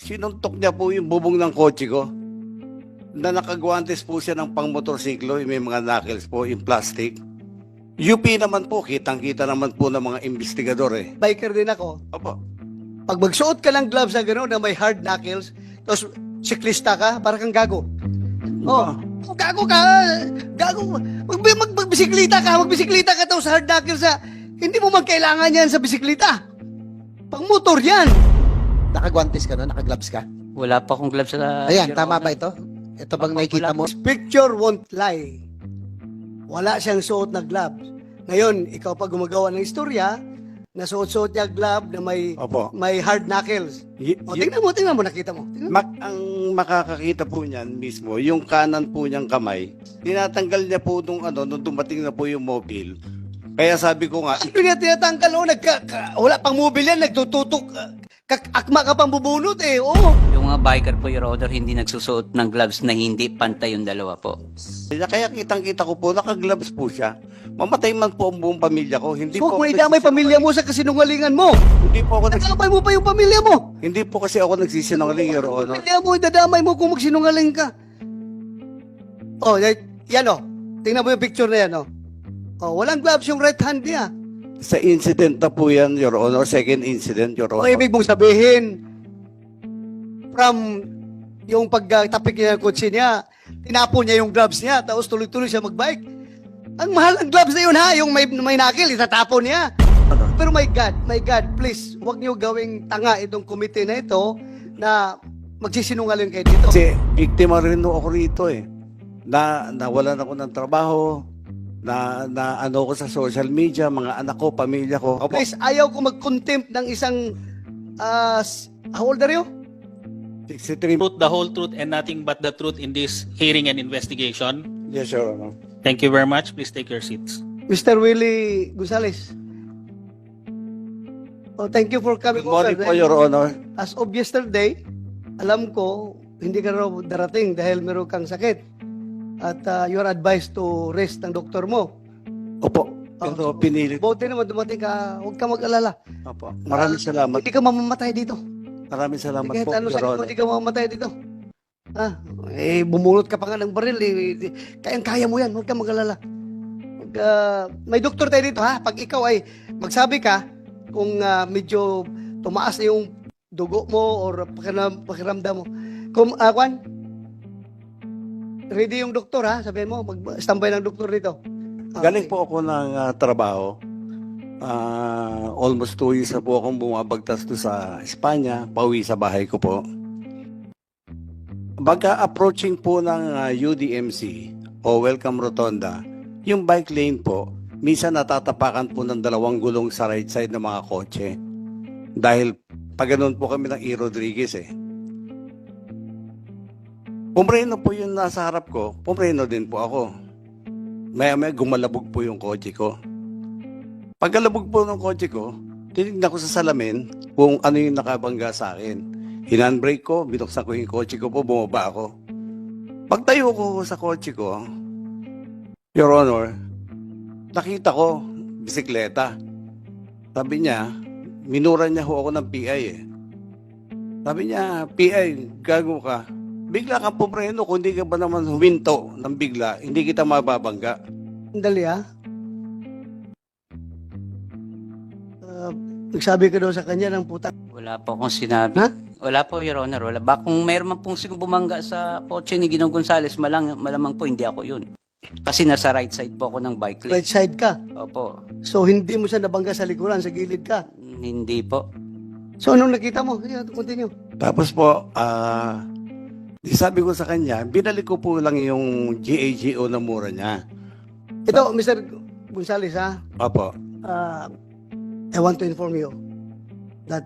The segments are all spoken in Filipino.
Sinuntok niya po yung bubong ng kotse ko. Na nakagwantes po siya ng pang-motorsiklo, yung may mga knuckles po, yung plastic. UP naman po, kitang-kita naman po ng mga investigador eh. Biker din ako. Opo. Pag magsuot ka ng gloves na gano'n na may hard knuckles, tapos siklista ka, para kang gago. Oh, gago ka. Gago. Magbisiklita ka tapos hard knuckles sa... Hindi mo magkailangan yan sa bisiklita. Pang motor yan. Nakagwantes ka no? Nakagloves ka? Wala pa akong gloves sa... Ayan, Your tama Honor. ba ito? Ito bang Opo, nakikita wala mo? This picture won't lie. Wala siyang suot na gloves. Ngayon, ikaw pa gumagawa ng istorya, na suot-suot niya glove na Opo. may hard knuckles. O, tingnan mo, nakita mo. Tingnan mo. Ang makakakita po niyan mismo, yung kanan po niyang kamay, tinatanggal niya po nung dumating na po yung mobile. Kaya sabi ko nga, Ano niya tinatanggal? O, wala pang mobile yan, nagtututok. Akma ka pang bubunot eh. Oo. Yung mga biker po, Your Honor, hindi nagsusuot ng gloves na hindi pantay yung dalawa po. kaya kitang-kita ko po, nakagloves po siya. Mamatay man po ang buong pamilya ko. Hindi Huwag po mo ako idamay pamilya mo sa kasinungalingan mo. Hindi po ako Nadamay mo pa yung pamilya mo. hindi po kasi ako nagsisinungaling, Your Honor. Pamilya mo, idadamay mo kung magsinungaling ka. Oh, yan oh. Tingnan mo yung picture na yan oh. Oh, walang gloves yung right hand niya. Sa incident na po yan, Your Honor. Second incident, Your O Honor. ibig mong sabihin, from yung pagtapik niya ng kotse niya, tinapon niya yung gloves niya, tapos tuloy-tuloy siya magbike. Ang mahal ng gloves na yun ha, yung may nakil, itatapon niya. Pero my God, please, huwag niyo gawing tanga itong komite na ito na magsisinungaling kayo dito. Kasi biktima rin ako rito eh. Nawalan ako ng trabaho, na ano ko sa social media, mga anak ko, pamilya ko. Opo, Please, ayaw ko mag-contempt ng isang, how old are you? 63. Truth, the whole truth, and nothing but the truth in this hearing and investigation. Yes, Your Honor. Thank you very much. Please take your seats. Mr. Willie Gonzales. Oh, thank you for coming Good morning over. po, Your Honor. As of yesterday, alam ko, hindi ka raw darating dahil meron kang sakit. At you are advised to rest ng doktor mo. Opo, pero pinilit. Buti naman dumating ka, huwag ka mag-alala. Opo, maraming salamat. Hindi ka mamamatay dito. Maraming salamat Kahit po, ano Your sakit mo, Honor. hindi ka mamamatay dito. Bumulot ka pa nga ng baril. Kaya mo yan, huwag ka mag-alala. May doktor tayo dito ha. Pag ikaw ay magsabi ka, kung medyo tumaas na yung dugo mo or pakiramdam mo. Kung, Kwan, ready yung doktor ha, sabihin mo, mag-standby ng doktor dito. Galing po ako ng trabaho. Almost 2 years na po akong bumabagtas to sa Espanya, pauwi sa bahay ko po. Pagka-approaching po ng UDMC o Welcome Rotonda, yung bike lane po, minsan natatapakan po ng 2 gulong sa right side ng mga kotse. Dahil pag ganun po kami ng E. Rodriguez eh. Pumreno po yung nasa harap ko, pumreno din po ako. Maya-maya gumalabog po yung kotse ko. Pagkalabog po ng kotse ko, tinignan ko sa salamin kung ano yung nakabangga sa akin. Hinandbrake ko, binuksan ko yung kotse ko po, bumaba ako. Pagtayo ko sa kotse ko, Your Honor, nakita ko, bisikleta. Sabi niya, minura niya ho ako ng PI eh. Sabi niya, PI, gago ka. Bigla kang pumreno, kung hindi ka ba naman huminto ng bigla, hindi kita mababangga. Dali ha. Nagsabi ka daw sa kanya ng puta. Wala po akong sinabi. Ha? Wala po, Your Honor. Wala. Kung mayroon man pong bumangga sa kotse ni Ginong Gonzales, malamang po hindi ako yun. Kasi nasa right side po ako ng bike lane. Right side ka. Opo. So hindi mo siya nabangga sa likuran, sa gilid ka. Hindi po. So anong nakita mo? Yeah, continue. Tapos po, di sabi ko sa kanya, binalik ko po lang yung GAGO na mura niya. Ito, Mr. Gonzales ha. Opo. I want to inform you that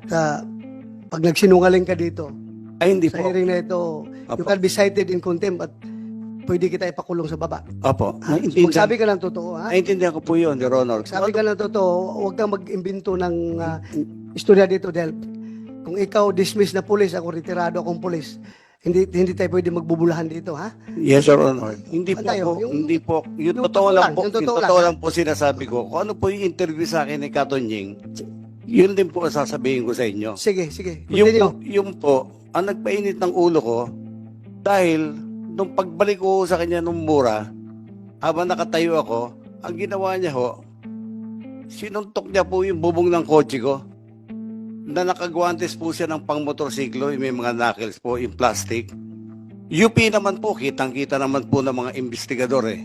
pag nagsinungaling ka dito, Ay, hindi sa po. hearing na ito, you Opo. can be cited in contempt at pwede kita ipakulong sa baba. Opo. Ha? So, magsabi ka ng totoo, ha? Naintindihan ko po yun, Your Honor. Magsabi ka ng totoo, huwag kang mag-imbento ng istorya dito dahil kung ikaw dismiss na pulis, ako retirado akong pulis, hindi tayo pwede magbubulahan dito, ha? Yes, Your Honor. Hindi po Tayo, po, yung- hindi po. Yung yung totoo lang po, yung yung totoo totoo lang, lang po sinasabi ko. Kung ano po yung interview sa akin ni Katonying, Yun din po ang sasabihin ko sa inyo. Sige, sige. Yung Continue. po, yung po, ang nagpainit ng ulo ko, dahil nung pagbalik ko sa kanya nung mura, habang nakatayo ako, ang ginawa niya ho, sinuntok niya po yung bubong ng kotse ko, na nakagwantes po siya ng pang-motorsiklo, yung may mga knuckles po, yung plastic. UP naman po, kitang-kita naman po ng mga investigador eh.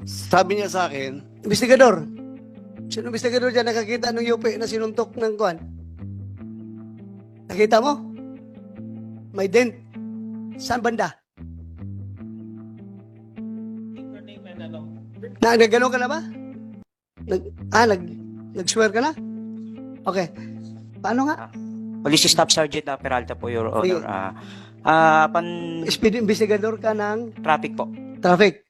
Sabi niya sa akin, Investigador. Sino investigador dyan nakakita ng UP na sinuntok ng kuan? Nakita mo? May dent. Saan banda? Your name and ano. Nagano ka na ba? Nag-swear ka na? Okay. Paano nga? Police Staff Sergeant Peralta po, Your Sige. Honor. Pan Speed investigador ka ng traffic po. traffic.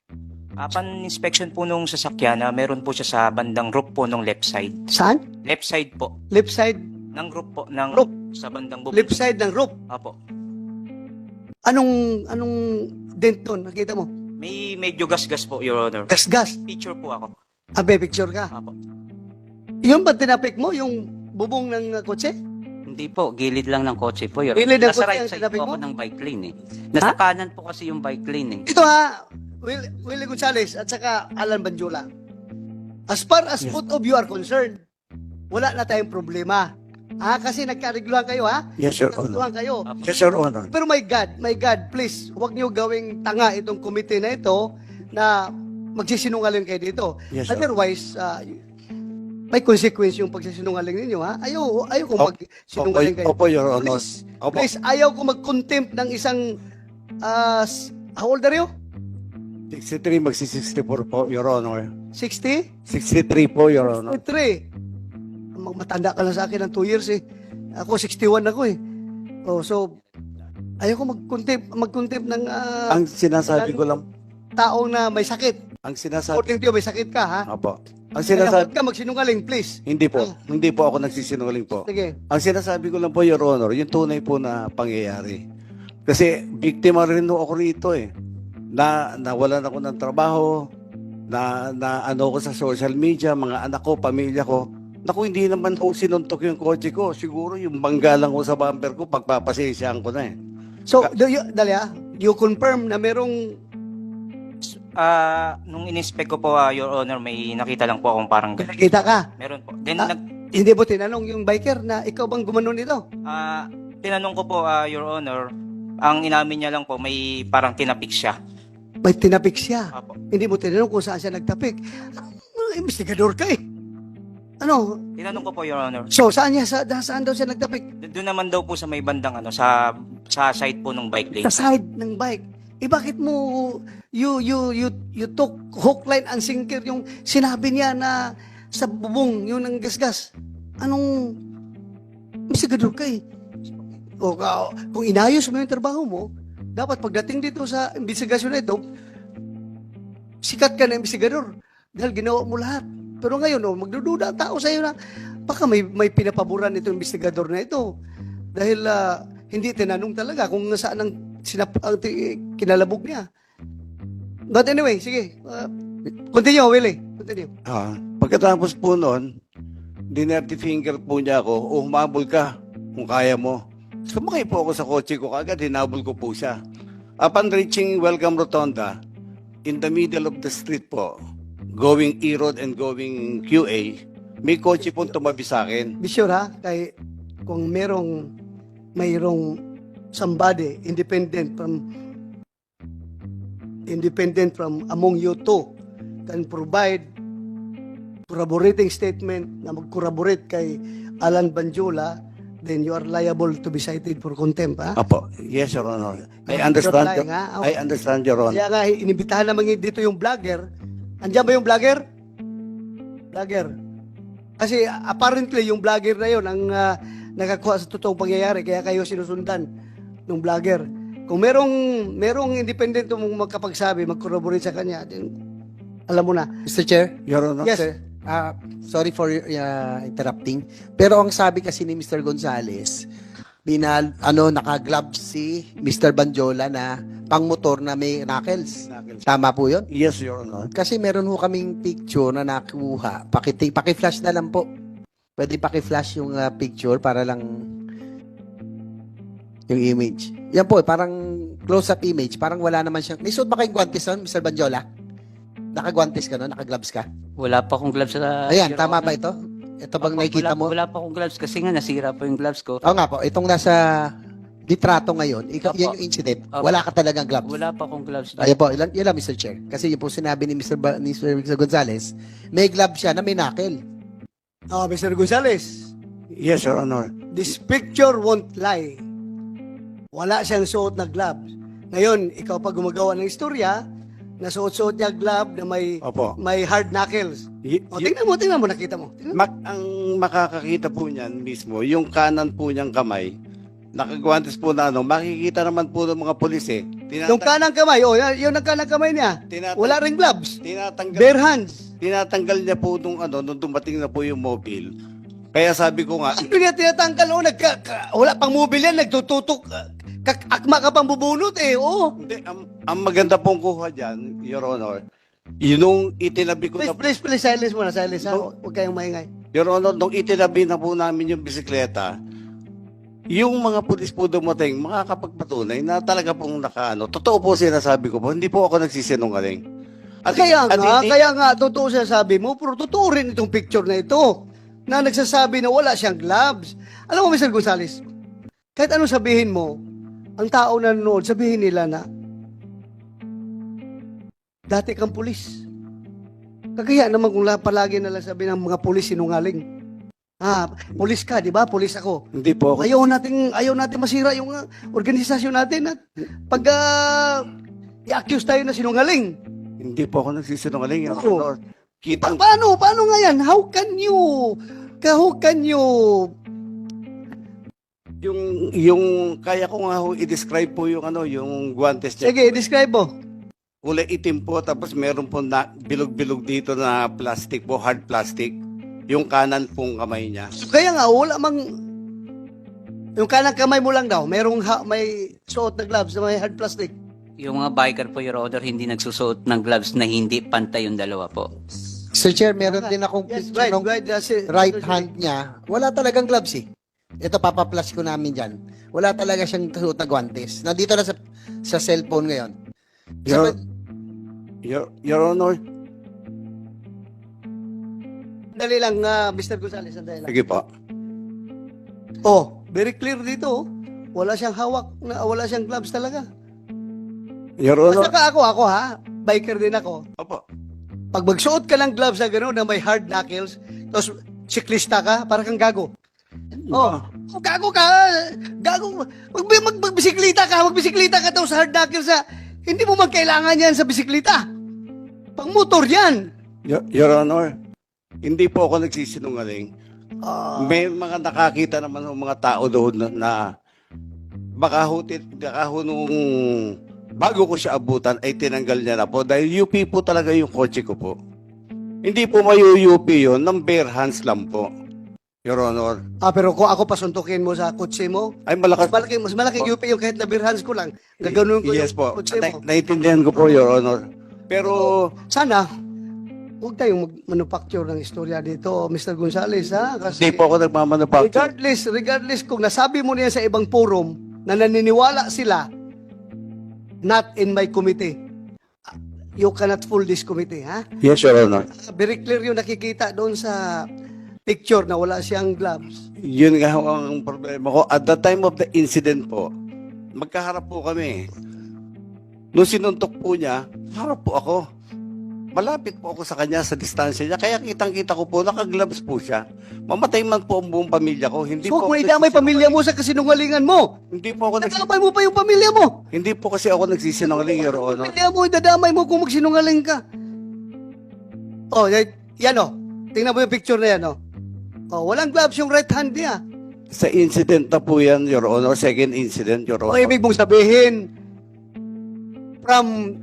Pan inspection po nung sasakyan, meron po siya sa bandang roof po nung left side. Saan? Left side po. Left side. Ng roof po. Ng Roof. Sa bandang bubong. Left side ng roof. Apo. Anong dent doon? Nakita mo? May medyo gas-gas po, Your Honor. Gas-gas. Picture po ako. Abe, picture ka. Apo. Yun ba tinapik mo? Yung bubong ng kotse? Hindi po, gilid lang ng kotse po. Yun. Gilid ng Nasa kotse right ang side sinabi po mo? ako ng bike lane eh. Nasa kanan po kasi yung bike lane eh. Ito ha, Willie Gonzales at saka Alan Banjula. As far as both of you are concerned, wala na tayong problema. Kasi nagkarigluhan kayo ha? yes, Your Honor. Nagkarigluhan kayo. Yes, Your Honor. Pero my God, please, huwag niyo gawing tanga itong committee na ito na magsisinungaling kayo dito. Yes, sir. Otherwise, may consequence yung pagsisinungaling ninyo ha? Ayaw kung magsinungaling kayo. Opo, Your Honor. Please, Opo. please, ayaw kong mag-contempt ng isang, how old are you? 63, magsi-64 po, Your Honor. 60? 63 po, Your Honor. 63. Matanda ka na sa akin ng 2 years eh. Ako 61 ako eh. Oh, so ayaw ko mag-contempt ng Ang sinasabi ko lang, taong na may sakit. ang sinasabi, According to you, may sakit ka ha? opo. Ang Kaya sinasabi, huwag ka magsinungaling, please. hindi po ako nagsisinungaling po. Sige. Ang sinasabi ko lang po, Your Honor, yung tunay po na pangyayari. Kasi biktima rin ako rito eh. Nawalan ako ng trabaho, na ano ko sa social media, mga anak ko, pamilya ko. Naku, hindi naman po sinuntok yung kotse ko. Siguro yung bangga lang ko sa bumper ko, pagpapasensyahan ko na eh. So, do you confirm na merong Nung in-inspect ko po, Your Honor, may nakita lang po akong parang nakita ka? meron po. Then, Hindi mo tinanong yung biker na ikaw bang gumanon ito? tinanong ko po, Your Honor, ang inamin niya lang po, may parang tinapik siya. May tinapik siya. Apo. Hindi mo tinanong kung saan siya nagtapik. Investigador ka eh. Ano? Tinanong ko po, Your Honor. So, saan daw siya nagtapik? Doon naman daw po sa may bandang sa side po ng bike lane. Sa side ng bike. Bakit mo you took hook, line and sinker yung sinabi niya na sa bubong yun ang gasgas? Anong investigador ka eh? O kung inayos mo yung trabaho mo, dapat pagdating dito sa investigasyon na ito, sikat ka na investigador dahil ginawa mo lahat. Pero ngayon, magdududa ang tao sa iyo na baka may pinapaboran itong investigador na ito. Dahil hindi tinanong talaga kung saan ang kinalabog niya. But anyway, sige. Continue, Willie. Continue. Pagkatapos po noon, dinerty finger po niya ako, humabol ka kung kaya mo. Sumakay po ako sa kotse ko, kagad hinabol ko po siya. Upon reaching Welcome Rotonda, in the middle of the street po, going E-Road and going QA, may kotse po tumabi sa akin. Be sure ha, kung mayroong somebody independent from among you two can provide corroborating statement na mag-corroborate kay Alan Banjula, then you are liable to be cited for contempt ha? Apo, yes, Your Honor. I understand, You're lying, ha? I understand, Your Honor. Kaya nga, inibitahan naman dito yung vlogger. Andiyan ba yung vlogger? Vlogger. Kasi apparently yung vlogger na yun ang nakakuha sa totoong pangyayari, kaya kayo sinusundan ng vlogger. Kung merong independent mong magkapagsabi, mag-corroborate sa kanya, then alam mo na. Mr. Chair? Your Honor. Yes. Sir, sorry for interrupting. Pero ang sabi kasi ni Mr. Gonzales, naka-gloves si Mr. Banjola na pang-motor na may knuckles. Tama po yun? Yes, Your Honor. Kasi meron ho kaming picture na nakuha. Paki-flash na lang po. Pwede paki-flash yung picture para lang yung image. Yan po, parang close-up image. Parang wala naman siyang... May suot ba kayong guantes nun, Mr. Banjola? Naka-guantes ka no? Naka-gloves ka? Wala pa akong gloves sa... Ayan, Your tama Honor. ba ito? Ito bang Opo, nakikita wala, mo? Wala pa akong gloves kasi nga nasira po yung gloves ko. Oo nga po, itong nasa litrato ngayon, Opo. yan yung incident. Opo. Wala ka talagang gloves. Wala pa akong gloves. Ayan po, yun lang, Mr. Chair. Kasi yun po sinabi ni Mr. Gonzales, may glove siya na may knuckle. Oh, Mr. Gonzales, Yes, Your Honor. this picture won't lie. Wala siyang suot na gloves. Ngayon, ikaw pa gumagawa ng istorya, nasuot-suot niya glove na Opo. may hard knuckles. Y- O, y- tingnan mo, nakita mo. Tingnan mo. ang makakakita po niyan mismo, yung kanan po niyang kamay, nakagwantes po na makikita naman po ng mga pulis eh. Yung kanang kamay, yung kanang kamay niya, wala ring gloves. Tinatanggal, Bare hands. tinatanggal niya po nung dumating na po yung mobile. Kaya sabi ko nga, Ano niya tinatanggal? Wala pang mobile yan, nagtututok. Akma ka pang bubunot eh, oo. hindi, ang maganda pong kuha dyan, Your Honor, yung itinabi ko na, Please, silence muna, silence ha. Huwag kayong maingay. Your Honor, nung itinabi na po namin yung bisikleta, yung mga pulis po dumating, makakapagpatunay na talaga pong totoo po sinasabi ko po, hindi po ako nagsisinungaling. Kaya hindi- nga, totoo siya sabi mo, pero totoo rin itong picture na ito, na nagsasabi na wala siyang gloves. Alam mo, Mr. Gonzales, kahit anong sabihin mo, ang tao na nanonood, sabihin nila na, dati kang pulis. Kagaya naman kung palagi nalang sabi ng mga pulis sinungaling. Pulis ka, di ba? Pulis ako. Hindi po ako. Ayaw natin masira yung organisasyon natin at pag i-accuse tayo na sinungaling. Hindi po ako nagsisinungaling, Your Oo. Honor. Kitang, Paano nga yan? How can you yung kaya ko nga ho i-describe po yung yung guantes niya. sige, describe mo. Kulay itim po, tapos meron po na bilog-bilog dito na plastic po, hard plastic. Yung kanan pong kamay niya. Kaya nga, wala mang yung kanang kamay mo lang daw, may suot na gloves na may hard plastic. Yung mga biker po, Your Honor, hindi nagsusuot ng gloves na hindi pantay yung dalawa po. Sir Chair, meron din akong Yes, picture ng that's it. right hand niya. Wala talagang gloves eh. Ito, papaplas ko namin dyan. Wala talaga siyang suot na guantes. Nandito na sa cellphone ngayon. Your Honor, Dali lang, Mr. Gonzales, sandali lang. sige po. Oh, very clear dito. Wala siyang hawak, wala siyang gloves talaga. Your At Honor, saka ako ha, biker din ako. opo. Pag magsuot ka ng gloves na gano'n na may hard knuckles, tapos siklista ka, para kang gago. Oh, gago ka. Gago. Magbisiklita ka daw sa hard knuckles hindi mo magkailangan yan sa bisiklita. Pang motor yan. Your Honor, hindi po ako nagsisinungaling. Ah, May mga nakakita naman ng mga tao doon na baka nung bago ko siya abutan ay tinanggal niya na po dahil UP po talaga yung kotse ko po. Hindi po mayu-UP yun, ng bare hands lang po, Your Honor. pero kung ako pasuntukin mo sa kotse mo, Ay malakas. mas malaki UP yung kahit na beer hands ko lang. Gaganon ko Yes yung po, kotse mo. naiintindihan ko po, Your Honor. Pero Sana, huwag tayong manufacture ng istorya dito, Mr. Gonzales, ha? Kasi hindi po ako nagmamanufacture. regardless kung nasabi mo niya sa ibang forum na naniniwala sila, not in my committee. You cannot fool this committee, ha? Yes, Your Honor. Very clear yung nakikita doon sa picture na wala siyang gloves. Yun nga ho ang problema ko. At the time of the incident po, magkaharap po kami. Nung sinuntok po niya, harap po ako. Malapit po ako sa kanya sa distansya niya. Kaya kitang-kita ko po, nakagloves po siya. Mamatay man po ang buong pamilya ko. Hindi So, po kung ako idamay pamilya mo sa kasinungalingan mo, Hindi po ako nadamay mo pa yung pamilya mo. Hindi po kasi ako nagsisinungaling, Your Honor. Pamilya mo, idadamay mo kung magsinungaling ka. Oh, yan oh. Tingnan mo yung picture na yan oh. Oh, walang gloves yung right hand niya. Sa incident na po yan, Your Honor. Second incident, Your O Honor. ibig mong sabihin, from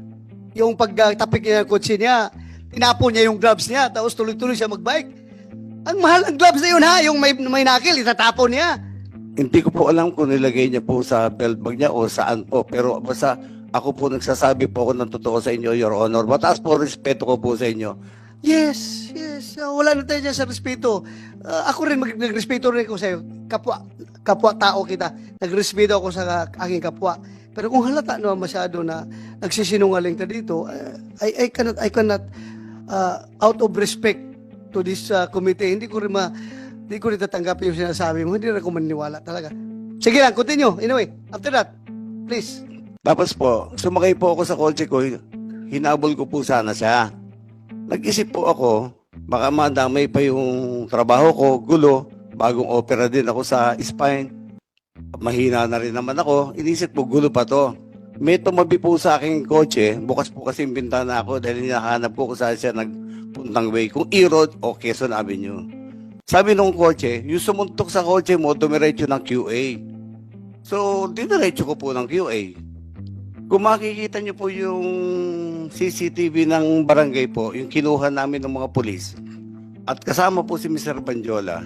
yung pagtapik niya ng kotse niya, tinapon niya yung gloves niya, tapos tuloy-tuloy siya magbike. Ang mahal ng gloves na yun ha, yung may nakil, itatapon niya. Hindi ko po alam kung nilagay niya po sa belt bag niya o saan po. Pero basta ako po nagsasabi po ako ng totoo sa inyo, Your Honor. Mataas po respeto ko po sa inyo. Yes, yes. Wala na tayo dyan sa respeto. Ako rin, nagrespeto rin ako sa'yo. Kapwa tao kita. Nagrespeto ako sa aking kapwa. Pero kung halata naman masyado na nagsisinungaling ka dito, I cannot, out of respect to this committee, hindi ko rin tatanggapin yung sinasabi mo. Hindi rin ako maniniwala talaga. Sige lang, continue. Anyway, after that, please. Tapos po, sumakay po ako sa kotse ko, hinabol ko po sana siya. Nag-isip po ako, baka madamay pa yung trabaho ko, gulo, bagong opera din ako sa spine. Mahina na rin naman ako, inisip po gulo pa to. May tumabi po sa aking kotse, bukas po kasi yung bintana ako dahil hinahanap ko kung saan siya nagpuntang way, kung E-Road o Quezon Avenue. Sabi nung kotse, yung sumuntok sa kotse mo, dumiretso ng QA. So, diniretso ko po ng QA. Kung makikita niyo po yung CCTV ng barangay po, yung kinuha namin ng mga pulis, at kasama po si Mr. Banjola,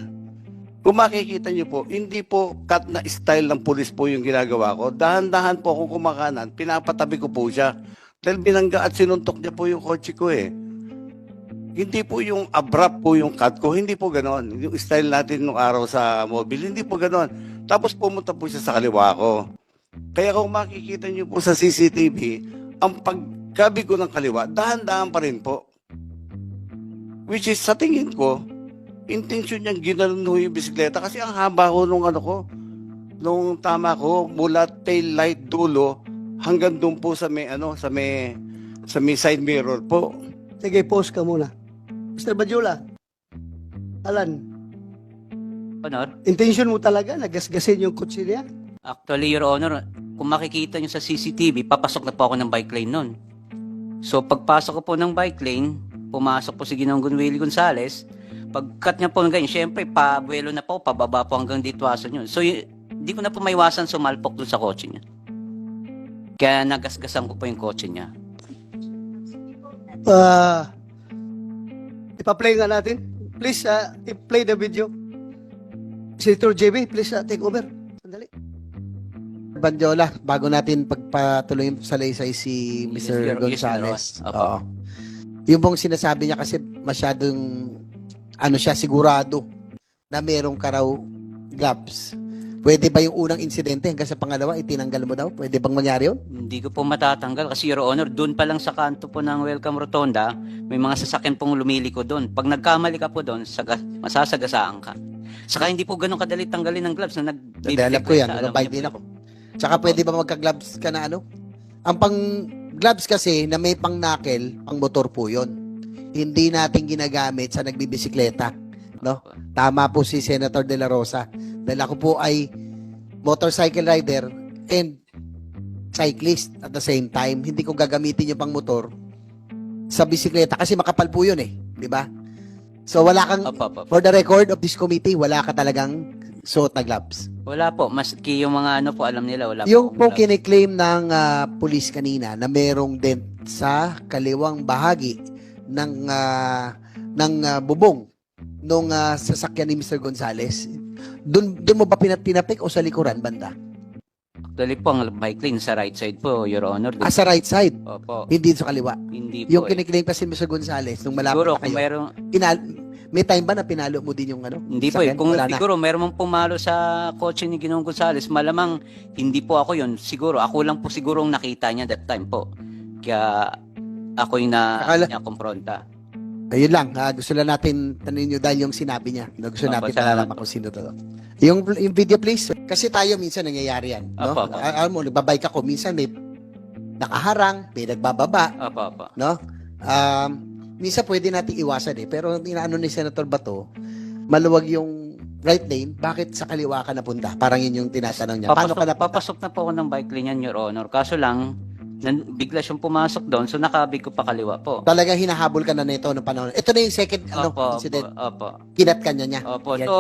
kung makikita niyo po, hindi po cut na style ng pulis po yung ginagawa ko. Dahan-dahan po akong kumakanan, pinapatabi ko po siya. Dahil binangga at sinuntok niya po yung kotse ko eh. Hindi po yung abrupt po yung cut ko, hindi po ganon. Yung style natin nung araw sa mobile, hindi po ganon. Tapos pumunta po siya sa kaliwa ko. Kaya kung makikita niyo po sa CCTV, ang paggabi ko ng kaliwa, dahan-dahan pa rin po. Which is, sa tingin ko, intention niyang ginanon ho yung bisikleta kasi ang haba ko nung nung tama ko, mula tail light dulo hanggang doon po sa may, sa may side mirror po. Sige, pause ka muna. Mr. Bajula, Alan, Honor, intention mo talaga na gasgasin yung kotse niya? actually, Your Honor, kung makikita nyo sa CCTV, papasok na po ako ng bike lane nun. So, pagpasok ko po ng bike lane, pumasok po si Ginonggon Willie Gonzales, pagkat niya po ng ganyan, syempre, pabuelo na po, pababa po hanggang ditwasan yun. So, hindi ko na po maiwasan sumalpok dun sa kotse niya. Kaya nagasgasan ko po yung kotse niya. Ipa-play nga natin. Please, i-play the video. Senator JB, please take over. Sandali. Banjola, bago natin pagpatuloy sa laysay si Mr. Yes, Gonzales. Opo. Oo. Yung pong sinasabi niya kasi masyadong siya sigurado na merong ka raw gloves. Pwede ba yung unang insidente hanggang sa pangalawa itinanggal mo daw? Pwede bang mangyari yun? Hindi ko po matatanggal kasi, Your Honor, doon pa lang sa kanto po ng Welcome Rotonda, may mga sasakyan pong lumiliko doon. Pag nagkamali ka po doon, masasagasaan ka. Saka hindi po ganun kadali tanggalin ng gloves na Alam ko yan, nag-bike din ako. Tsaka pwede ba magka-gloves ka na Ang pang-gloves kasi na may pang-knuckle, pang-motor po yun. Hindi natin ginagamit sa nagbibisikleta. No? Tama po si Senator De La Rosa. Dahil ako po ay motorcycle rider and cyclist at the same time. Hindi ko gagamitin yung pang-motor sa bisikleta kasi makapal po yun eh. Di ba? So wala kang, for the record of this committee, wala ka talagang suot na gloves. Wala po. Maski yung mga po, alam nila, wala Yung po. po kiniklaim ng police kanina na merong dent sa kaliwang bahagi ng bubong nung sasakyan ni Mr. Gonzales. Doon mo ba tinapik o sa likuran banda? Actually po, ang bike lane sa right side po, Your Honor. Sa right side, Opo. hindi sa kaliwa. Hindi po Yung kiniklaim kasi Mr. Gonzales nung malapit Siguro, na kung kayo. meron, May time ba na pinalo mo din yung hindi po sakyan? Kung Wala na. siguro meron mong pumalo sa kotse ni Ginong Gonzales, malamang hindi po ako yun. Siguro, ako lang po siguro ang nakita niya that time po. Kaya ako yung na-confronta. Ayun lang, gusto lang natin tanungin nyo dahil yung sinabi niya. Gusto Opo, natin salamat malalaman kung sino to. Yung video please. Kasi tayo minsan nangyayari yan. No? Opo, opo. Alam mo, nagbabike ako, minsan may nakaharang, may nagbababa. Opo. No? Minsan pwede natin iwasan eh. Pero inaano ni Senator Bato, maluwag yung right lane, bakit sa kaliwa ka napunta? Parang yun yung tinatanong niya. Paano ka napunta? Papasok na po ako ng bike lane yan, Your Honor. Kaso lang, bigla siyang pumasok doon, so nakabig ko pa kaliwa po. Talagang hinahabol ka na nito noong panahon. Ito na yung second incident. Opo. Kinat ka niya. Opo. Yan. So,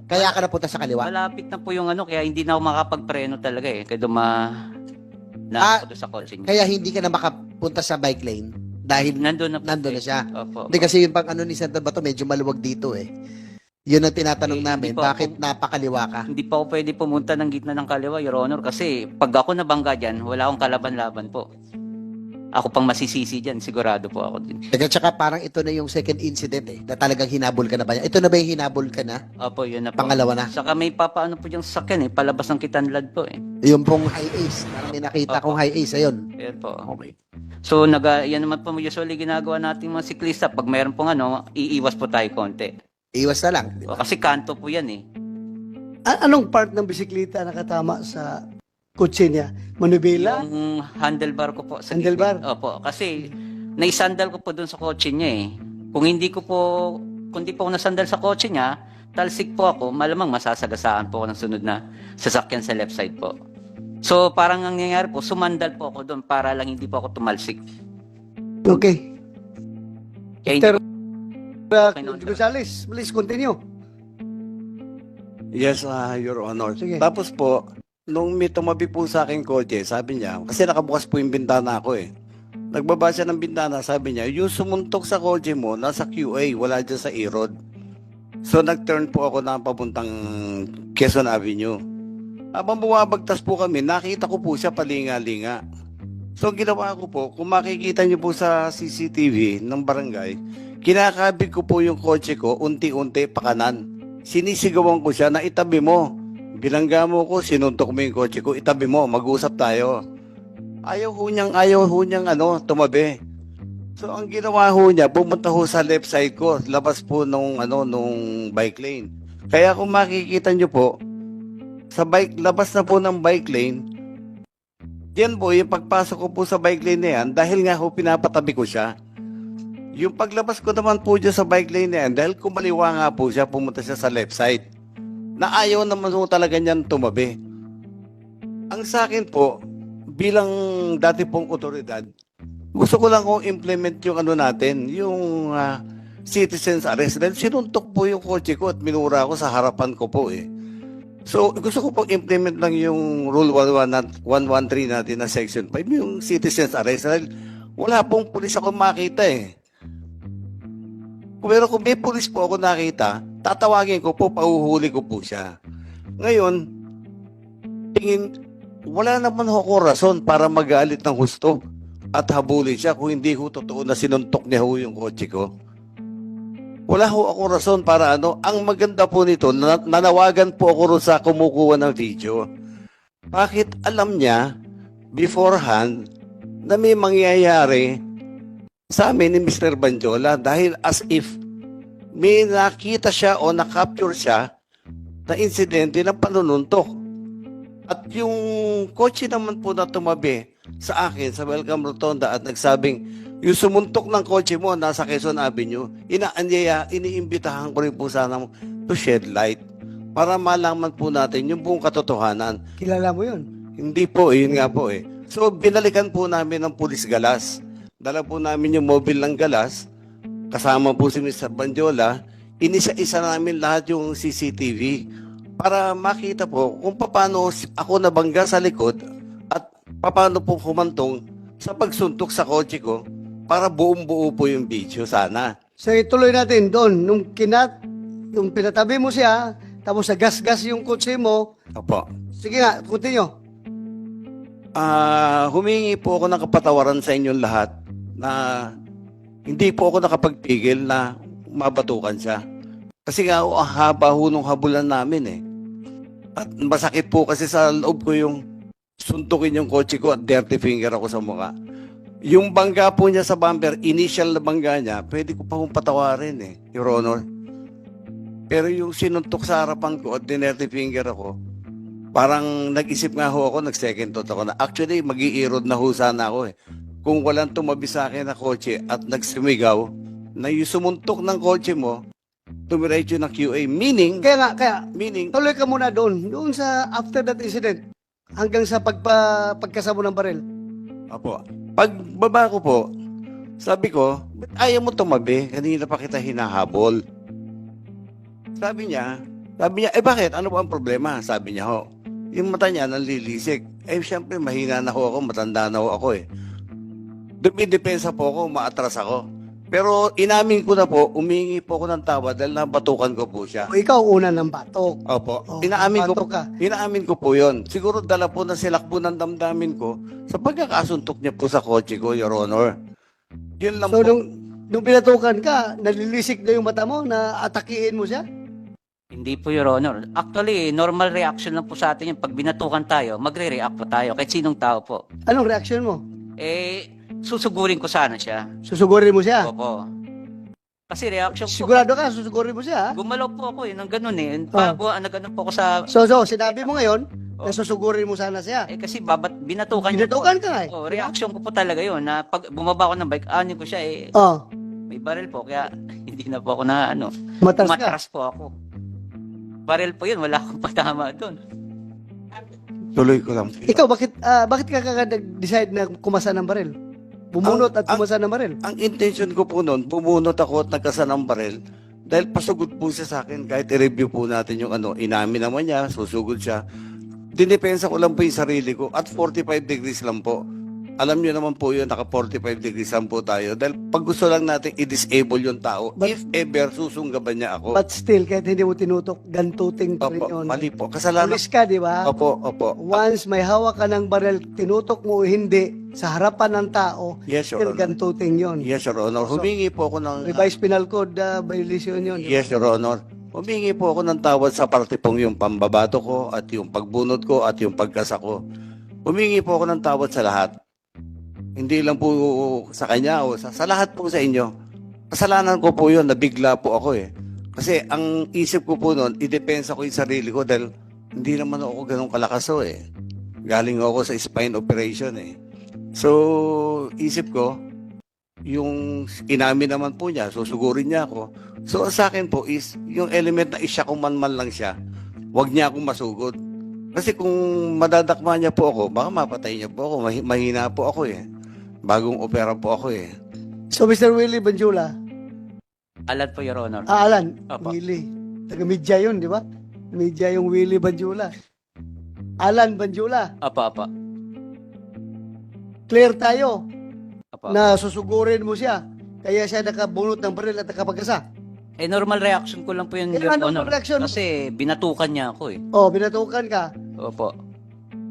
Kaya ka napunta sa kaliwa. malapit na po yung kaya hindi na ako makapagpreno talaga eh. Kaya na ako doon sa kotse niya. Kaya hindi ka na makapunta sa bike lane dahil Nandun na po. nandun na siya. Opo. Hindi kasi yung pang ni Senator Bato medyo maluwag dito eh. Yun ang tinatanong Eh, namin, hindi po bakit napakaliwa ka? Hindi pa ako pwede pumunta ng gitna ng kaliwa, Your Honor, kasi pag ako nabangga dyan, wala akong kalaban-laban po. ako pang masisisi dyan, sigurado po ako din. Teka, tsaka parang ito na yung second incident na talagang hinabol ka na ba niya? Ito na ba yung hinabol ka na? Opo, yun na po. Pangalawa na? Saka may papaano po yung sasakyan palabas ng Kitanlad po Yung pong high ace. Parang may nakita Opo. kong high ace. Ayun. Ayan po. Okay. So, yan naman po usually ginagawa nating mga siklista. Pag mayroon pong iiwas po tayo konti. Iwas na lang. Di ba? O, kasi kanto po yan Anong part ng bisikleta nakatama sa kotse niya? Manubela? Yung handlebar ko po. Sa Handlebar? gilid. Opo. Kasi, naisandal ko po dun sa kotse niya Kung hindi po ako nasandal sa kotse niya, talsik po ako, malamang masasagasaan po ako ng sunod na sasakyan sa left side po. So, parang ang nangyayari po, sumandal po ako doon para lang hindi po ako tumalsik. Okay. Kaya hindi Sir, Okay, no, sir. Gonzales, please continue. Yes, Your Honor. Sige. Tapos po, nung may tumabi po sa akin kotse, sabi niya, kasi nakabukas po yung bintana ko Nagbaba siya ng bintana, sabi niya, yung sumuntok sa kotse mo, nasa QA, wala dyan sa E-Road. So, nag-turn po ako na papuntang Quezon Avenue. Habang bumabagtas po kami, nakita ko po siya palinga-linga. So, ang ginawa ko po, kung makikita niyo po sa CCTV ng barangay, kinakabig ko po yung kotse ko, unti-unti pakanan. Sinisigawan ko siya na itabi mo. Bilangga mo ko, sinuntok mo yung kotse ko, itabi mo, mag-usap tayo. Ayaw ho niyang tumabi. So ang ginawa ho niya, pumunta ho sa left side ko, labas po nung bike lane. Kaya kung makikita niyo po, labas na po ng bike lane, yan po, yung pagpasok ko po sa bike lane na yan, dahil nga ho pinapatabi ko siya. Yung paglabas ko naman po dyan sa bike lane na yan, dahil kumaliwa nga po siya, pumunta siya sa left side. Na ayaw naman po talaga niyan tumabi. Ang sa akin po, bilang dati pong otoridad, gusto ko lang kong implement yung natin, yung citizen's arrest. Dahil sinuntok po yung kotse ko at minura ko sa harapan ko po So, gusto ko pong implement lang yung Rule 113 natin na Section 5, yung citizen's arrest. Dahil wala pong pulis ako makita Pero kung may pulis po ako nakita, tatawagin ko po, pauhuli ko po siya. Ngayon, wala naman ako rason para magalit ng husto at habulin siya kung hindi ho totoo na sinuntok niya ho yung kotse ko. Wala ho ako rason para Ang maganda po nito, nanawagan po ako rin sa kumukuha ng video. Bakit alam niya beforehand na may mangyayari sa amin ni Mr. Banjola dahil as if may nakita siya o na-capture siya na insidente ng panununtok. At yung kotse naman po na tumabi sa akin sa Welcome Rotonda at nagsabing yung sumuntok ng kotse mo nasa Quezon Avenue, iniimbitahan ko rin po sana to shed light para malaman po natin yung buong katotohanan. Kilala mo yun? Hindi po, yun nga po So, binalikan po namin ng pulis galas. Dala po namin yung mobile ng galas. Kasama po si Mr. Banjola. Inisa-isa namin lahat yung CCTV para makita po kung paano ako nabangga sa likod at paano po humantong sa pagsuntok sa kotse ko para buong-buo po yung video sana. So ituloy natin doon. Nung pinatabi mo siya, tapos nagas-gas yung kotse mo. Opo. Sige nga, continue. Humingi po ako ng kapatawaran sa inyong lahat na hindi po ako nakapagpigil na mabatukan siya. Kasi nga, ang haba ho nung habulan namin At masakit po kasi sa loob ko yung suntukin yung kotse ko at dirty finger ako sa mukha. Yung bangga po niya sa bumper, initial na bangga niya, pwede ko pa hong patawarin Your Honor. Pero yung sinuntok sa harapan ko at dirty finger ako, parang nag-isip nga ho ako, nag-second thought ako na actually mag-i-erode na ho sana ako Kung walang tumabi sa akin na kotse at nagsumigaw na yung sumuntok ng kotse mo, tumiretso ng QA. Meaning, tuloy ka muna doon sa after that incident, hanggang sa pagkasamo ng baril. Apo, pagbaba ko po, sabi ko, ba't ayaw mo tumabi? Kanina pa kita hinahabol. Sabi niya, bakit? Ano ba ang problema? Sabi niya ho, yung mata niya nanlilisik. Siyempre, mahina na ho ako, matanda na ho ako Dumidepensa po ako, maatras ako. Pero inamin ko na po, umingi po ako ng tawad dahil nabatukan ko po siya. O ikaw una ng batok. Opo. Oh, Inaamin ko, batok ka. inaamin ko po yun. Siguro dala po ng silakbo ng damdamin ko sa pagkakasuntok niya po sa kotse ko, Your Honor. Yun lang So po. nung pinatukan ka, nalilisik na yung mata mo na atakiin mo siya? Hindi po, Your Honor. Actually, normal reaction lang po sa atin yung pag binatukan tayo, magre-react po tayo kahit sinong tao po. Anong reaction mo? Eh, susugurin ko sana siya. Susugurin mo siya? Opo. Kasi reaction po. Sigurado ka, susugurin mo siya? Ha? Gumalaw po ako ng ganun eh. Ah. Nagano po ako sa... So, sinabi mo ngayon, na susugurin mo sana siya. Eh kasi binatukan niya po. Binatukan ka nga eh. Oh, reaction ko po talaga yun na pag bumaba ako ng bike, anin ko siya eh. Oh, May baril po, kaya hindi na po ako na matras ka. umatras po ako. Baril po yun, wala akong patama doon. Tuloy ko lang. Ikaw, bakit ka nag-decide na kumasa ng baril? Bumunot at kumasa ng baril? Ang intention ko po noon, bumunot ako at nagkasa ng baril dahil pasugod po siya sa akin. Kahit i-review po natin yung inamin naman niya, susugod siya. Dinepensa ko lang po yung sarili ko at 45 degrees lang po. Alam niyo naman po yun, naka 45 degrees lang po tayo. Dahil pag gusto lang natin i-disable yung tao, if ever susunggaban niya ako. But still, kahit hindi mo tinutok, gantuting pa rin Opo, yun. mali po. Kasalanan. Pulis ka, di ba? Opo, opo. Once may hawak ka ng baril, tinutok mo o hindi, sa harapan ng tao, Yes, Your still Honor. gantuting yun. Yes, Your Honor. Humingi po ako ng... Revised Penal Code violation yun. Yes, Your Honor. Humingi po ako ng tawad sa parte pong yung pambabato ko at yung pagbunot ko at yung pagkasa ko. Humingi po ako ng tawad sa lahat. Hindi lang po sa kanya o sa lahat po sa inyo. Kasalanan ko po yun, nabigla po ako eh. Kasi ang isip ko po noon, idepensa ko yung sarili ko dahil hindi naman ako ganun kalakaso eh. Galing ako sa spine operation eh. So, isip ko, yung inamin naman po niya, susugurin niya ako. So, sa akin po is, yung element na isya kung man lang siya, wag niya akong masugod. Kasi kung madadakma niya po ako, baka mapatay niya po ako. Mahina po ako eh. Bagong opera po ako eh. So, Mr. Willie Banjula, Alam po, Your Honor. Alan, Opo. Willie, taga-media yun, di ba? Media yung Willie Banjula. Alan Banjula, Apa. clear tayo Apa. na susugurin mo siya. Kaya siya nakabunot ng baril at nakapagkasa. Eh, normal reaction ko lang po yun, Eh, Your ano Honor. reaction? Kasi binatukan niya ako eh. Oh, binatukan ka. Opo.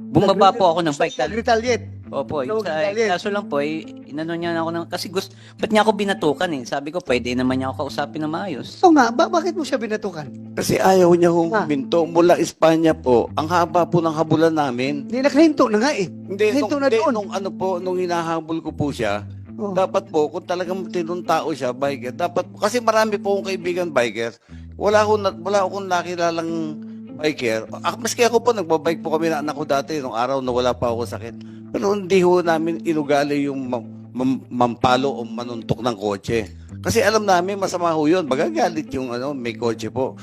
Bumaba po ako ng bike. Nag-retaliate. Opo, Ikaw sa galit. kaso lang po, inano niya na ako ng, kasi ba't niya ako binatukan eh? Sabi ko, pwede naman niya ako kausapin na maayos. So nga, bakit mo siya binatukan? Kasi ayaw niya Ah. huminto. Mula Espanya po, ang haba po ng habulan namin. Hindi, nakahinto na nga eh. Hindi, Hinto na doon. nung hinahabol ko po siya, Oh. dapat po, kung talagang tinong tao siya, biker, dapat po, kasi marami po akong kaibigan biker, wala akong nakilalang biker. Maski ako po, nagbabike po kami na anak ko dati, nung araw na wala pa ako sakit. Pero hindi ho namin inugali yung mampalo o manuntok ng kotse. Kasi alam namin, masama ho yun. Magagalit yung may kotse po.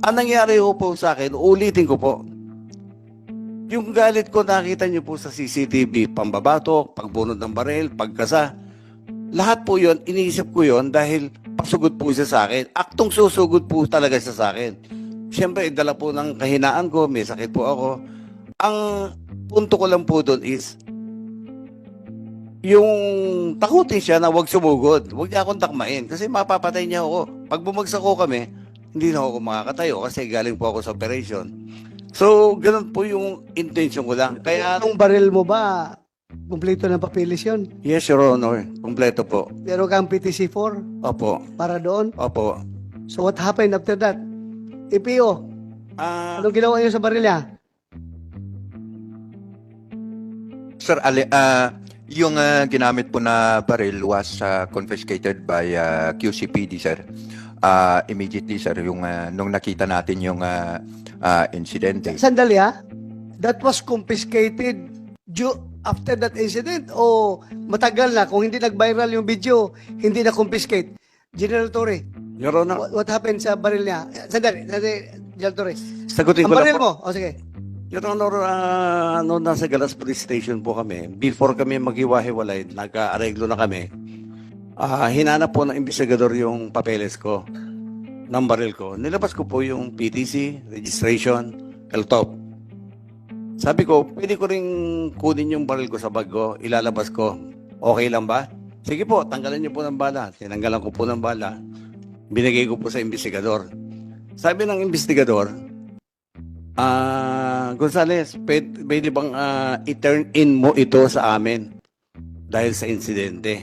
Ang nangyari ho po sa akin, ulitin ko po, yung galit ko nakita niyo po sa CCTV, pambabatok, pagbunod ng baril, pagkasa. Lahat po yun, iniisip ko yun dahil pasugod po siya sa akin. Aktong susugod po talaga siya sa akin. Siyempre, dala po ng kahinaan ko, may sakit po ako. Ang punto ko lang po doon is, yung takutin siya na huwag sumugod. Huwag niya akong takmain kasi mapapatay niya ako. Pag bumagsak ko kami, hindi na ako makakatayo kasi galing po ako sa operation. So, ganun po yung intention ko lang. Kaya, Yung baril mo ba, kumpleto ng papilis yun? yes, Your Honor. Kompleto po. Pero kang PTC-4 Opo. para doon. Opo. So what happened after that? EPO, anong ginawa niyo sa baril niya? Sir, yung ginamit po na baril was confiscated by QCPD, sir. Immediately, sir, yung nung nakita natin yung insidente. Sandali ha? That was confiscated after that incident o matagal na? Kung hindi nag-viral yung video, hindi na confiscate. General Torre, Your Honor, what happened sa baril niya? Sandali, General Torre. sagutin Ang ko lang baril po. mo, o sige. Your Honor, nasa Galas Police Station po kami. Before kami maghiwa-hiwalay, nag-aareglo na kami. Hinanap po ng investigador yung papeles ko, ng baril ko. Nilabas ko po yung PTC, registration, LTOP. Sabi ko, pwede ko rin kunin yung baril ko sa bag ko, ilalabas ko. Okay lang ba? Sige po, tanggalan niyo po ng bala. Tinanggalan ko po ng bala. Binigay ko po sa investigador. Sabi ng investigador, Gonzales, pwede bang i-turn in mo ito sa amin dahil sa insidente?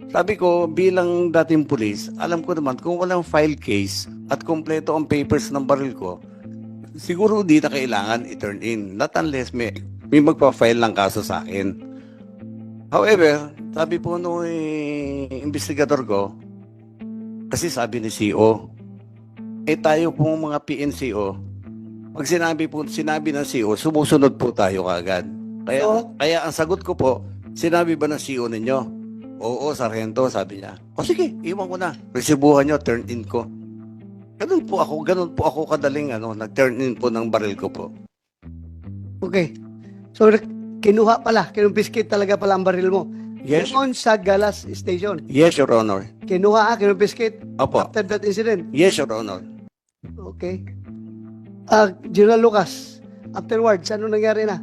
Sabi ko, bilang dating pulis, alam ko naman kung walang file case at kompleto ang papers ng baril ko, siguro di na kailangan i-turn in. Not unless may magpa-file ng kaso sa akin. However, sabi po nung investigador ko, kasi sabi ni CO, tayo pong mga PNCO, pag sinabi ng CO, sumusunod po tayo kagad. Kaya ang sagot ko po, sinabi ba ng CO ninyo? Oo, sargento, sabi niya. O sige, iwan ko na. Resibuhan nyo, turn in ko. Ganun po ako kadaling nag-turn in po ng baril ko po. Okay. So, kinuha pala, kinumpiskate talaga pala ang baril mo. Yes. Doon sa Galas Station. Yes, Your Honor. Kinuha, kinumpiskate Opo. after that incident. Yes, Your Honor. Okay. General Lucas, afterwards, ano nangyari na?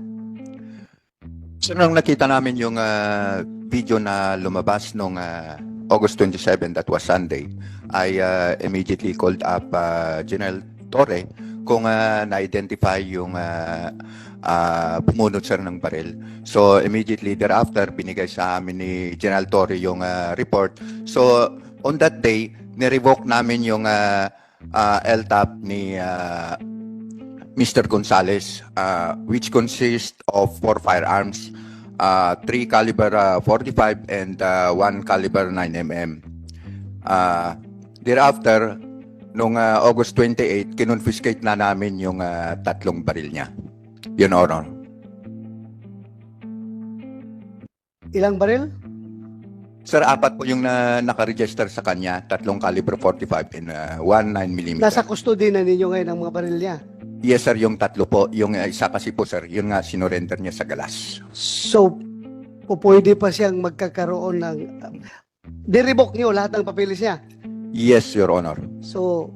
So, nung nakita namin yung video na lumabas nung August 27, that was Sunday, I immediately called up General Torre kung na-identify yung pumunot sir ng baril. So immediately thereafter, binigay sa amin ni General Torre yung report. So on that day, nirevoke namin yung LTAP ni Mr. Gonzales, which consists of 4 firearms, 3 caliber 45 and 1 caliber 9mm. Thereafter, nung August 28, kinonfiscate na namin yung 3 baril niya. Yun, Honor. Ilang baril? Sir, 4 po yung nakaregister sa kanya, 3 caliber 45 and 1 9mm. Nasa custody na ninyo ngayon ang mga baril niya. Yes, sir, yung 3 po. Yung isa kasi po, sir, yun nga, sinurrender niya sa Galas. So, pwede pa siyang magkakaroon ng... Nirevoke niyo lahat ng papeles niya. Yes, Your Honor. So,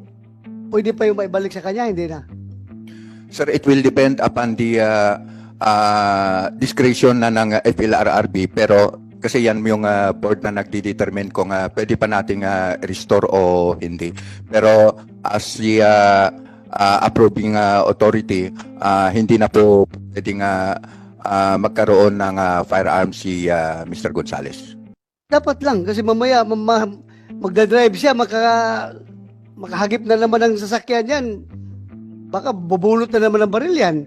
pwede pa yung maibalik sa kanya, hindi na. Sir, it will depend upon the discretion na ng FLRRB, pero kasi yan yung board na nagdi-determine kung pwede pa nating restore o hindi. Pero as the approving authority, hindi na po pwedeng magkaroon ng firearms si Mr. Gonzales. Dapat lang, kasi mamaya magdadrive siya, makahagip na naman ng sasakyan yan. Baka bubulot na naman ng baril yan.